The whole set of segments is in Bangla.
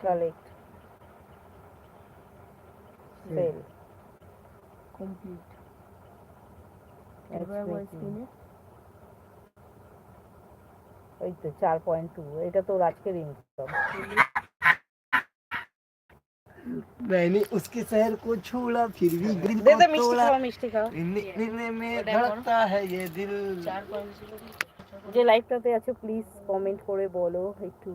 collect sell complete এবার matchmaking ওই তো 4.2 এটা তো আজকের ইনকাম मैंने उसके शहर को छोड़ा फिर भी दिल दे को दे तोड़ा मिष्टी खाओ इन्ने में धड़कता है ये दिल যে লাইভটাতে আছে প্লিজ কমেন্ট করে বলো একটু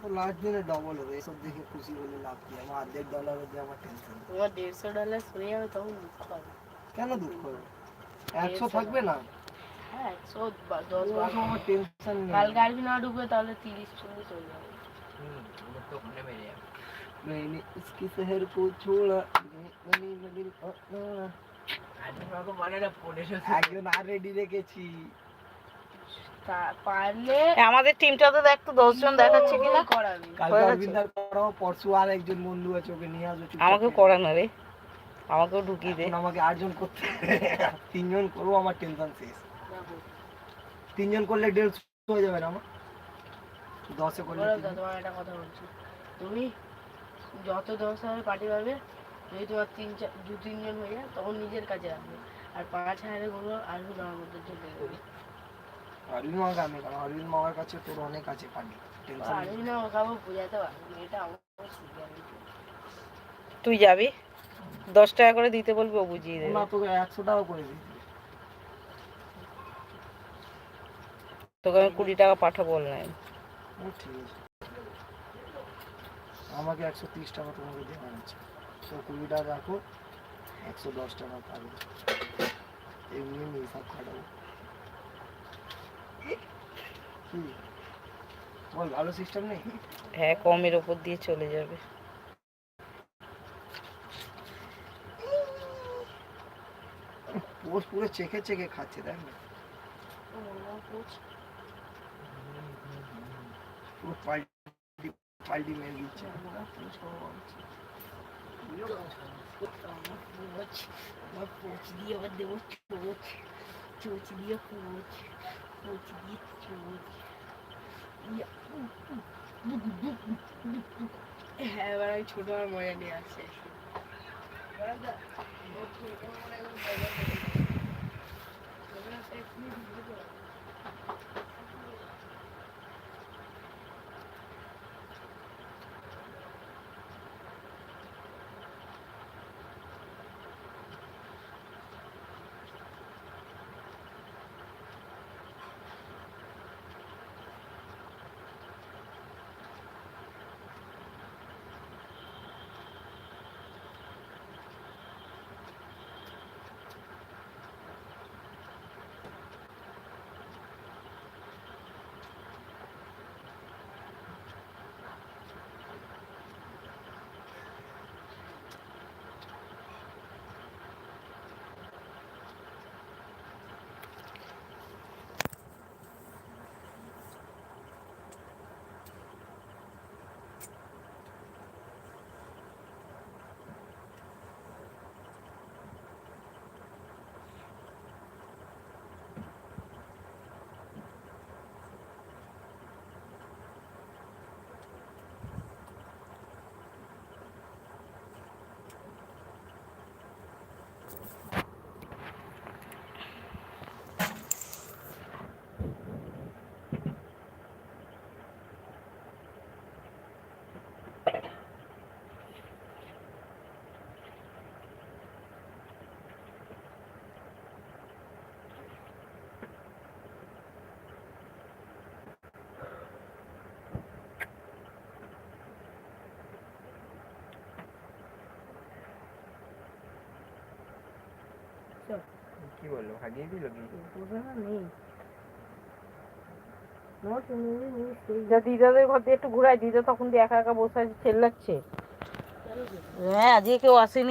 तो लास्ट दिन डबल हो गए सब देखे खुशी बोले लाभ किया हम $1.5 দিয়ে আমার টেনশন তোমার $150 সরে যাবে তখন দুঃখ হবে কেন দুঃখ হবে 100 থাকবে না হ্যাঁ 110 আমার টেনশন নেই কাল গাড়ি না ঢুকবে তাহলে 30-40 চলে যাবে वो तो होने में है मैंने उसके शहर को छोड़ा मैंने दिल को तोड़ा आदमी को माने ना फोने से একজন আর রেডি রেখেছি পারলে আমাদের টিমটা তো দেখ তো 10 জন দেখাচ্ছে কিনা করাবি কালকে অরবিন্দার করাও পরশু আর একজন বন্ধু আছে ওকে নিয়ে আসবে আমাকেও করা না রে আমাকেও ঢুকিয়ে দে এখন আমাকে 8 জন করতে 3 জন করবো আমার টেনশন শেষ 3 জন করলে 150 হয়ে যাবে না আমার 10 এ করলে তোমার একটা কথা বলছি তুমি যত 10,000 পার্টি পাবে যদি তোমার 2-3 জন হয়ে যায় তখন নিজের কাছে রাখবে আর 5,000 গুলো আসবে তোমার মধ্যে চলে যাবে অরবিন্দ মামাকে আমি কারণ অরবিন্দ মামার কাছে তোর অনেক আছে পার্টি টেনশন আমি না ওখানে বোঝাতে পারবো এটা আমার তুই যাবি 10 টাকা করে দিতে বলবি ও বুঝিয়ে দেবে না তোকে 100 টাকা করে দিই তোকে আমি 20 টাকা পাঠাবো অনলাইন ঠিক আছে আমাকে 130 টাকা তোমাকে দেওয়া আছে তো 20 টাকা রাখো 110 টাকা পাবে এমনি আমি হিসাব খাটাবো কি বল ভালো সিস্টেম নেই হ্যাঁ কমের উপর দিয়ে চলে যাবে পোস্ট পুরো চেকে চেকে খাচ্ছে দেখ না পুরো পাল্টি পাল্টি মেরে দিচ্ছে পোচ দিয়ে আবার দেবো চোচ চোচ দিয়ে পোচ পোচ দিয়ে চোচ হ্যাঁ এবার আমি ছোট আর মজা নিয়ে আসছি কি বললো হারিয়ে দিল কি দিদাদের ঘর দিয়ে একটু ঘুরাই দিদা তখন দিয়ে একা একা বসে আছে ছেলে লাগছে হ্যাঁ, আজকে কেউ আসেনি।